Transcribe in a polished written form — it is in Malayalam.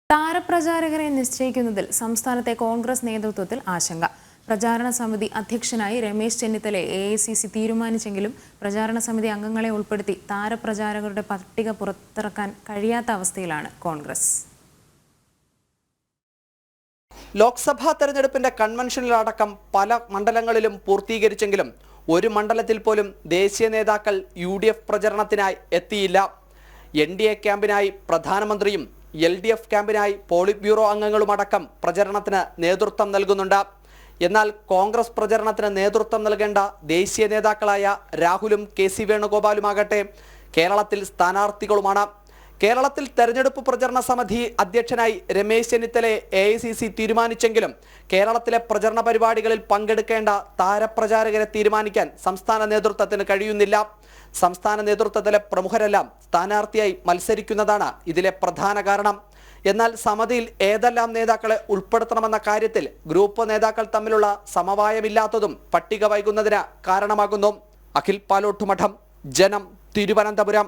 താരപ്രചാരകരെ നിശ്ചയിക്കുന്നതിൽ സംസ്ഥാനത്തെ കോൺഗ്രസ് നേതൃത്വത്തിൽ ആശങ്ക. പ്രചാരണ സമിതി അധ്യക്ഷനായി രമേശ് ചെന്നിത്തലയെ AICC തീരുമാനിച്ചെങ്കിലും പ്രചാരണ സമിതി അംഗങ്ങളെ ഉൾപ്പെടുത്തി താരപ്രചാരകരുടെ പട്ടിക പുറത്തിറക്കാൻ കഴിയാത്ത അവസ്ഥയിലാണ് കോൺഗ്രസ്. ലോക്സഭാ തെരഞ്ഞെടുപ്പിന്റെ കൺവെൻഷനിലടക്കം പല മണ്ഡലങ്ങളിലും പൂർത്തീകരിച്ചെങ്കിലും ഒരു മണ്ഡലത്തിൽ പോലും ദേശീയ നേതാക്കൾ UDF പ്രചരണത്തിനായി എത്തിയില്ല. NDA ക്യാമ്പിനായി പ്രധാനമന്ത്രിയും LDF ക്യാമ്പിനായി പോളിറ്റ് ബ്യൂറോ അംഗങ്ങളുമടക്കം പ്രചരണത്തിന് നേതൃത്വം നൽകുന്നുണ്ട്. എന്നാൽ കോൺഗ്രസ് പ്രചരണത്തിന് നേതൃത്വം നൽകേണ്ട ദേശീയ നേതാക്കളായ രാഹുലും KC വേണുഗോപാലുമാകട്ടെ കേരളത്തിൽ സ്ഥാനാർത്ഥികളുമാണ്. കേരളത്തിൽ തെരഞ്ഞെടുപ്പ് പ്രചരണ സമിതി അധ്യക്ഷനായി രമേശ് ചെന്നിത്തലയെ AICC തീരുമാനിച്ചെങ്കിലും കേരളത്തിലെ പ്രചരണ പരിപാടികളിൽ പങ്കെടുക്കേണ്ട താരപ്രചാരകരെ തീരുമാനിക്കാൻ സംസ്ഥാന നേതൃത്വത്തിന് കഴിയുന്നില്ല. സംസ്ഥാന നേതൃത്വത്തിലെ പ്രമുഖരെല്ലാം സ്ഥാനാർത്ഥിയായി മത്സരിക്കുന്നതാണ് ഇതിലെ പ്രധാന കാരണം. എന്നാൽ സമിതിയിൽ ഏതെല്ലാം നേതാക്കളെ ഉൾപ്പെടുത്തണമെന്ന കാര്യത്തിൽ ഗ്രൂപ്പ് നേതാക്കൾ തമ്മിലുള്ള സമവായമില്ലാത്തതും പട്ടിക വൈകുന്നതിന് കാരണമാകുന്നു. അഖിൽ പാലോട്ടുമഠം, ജനം, തിരുവനന്തപുരം.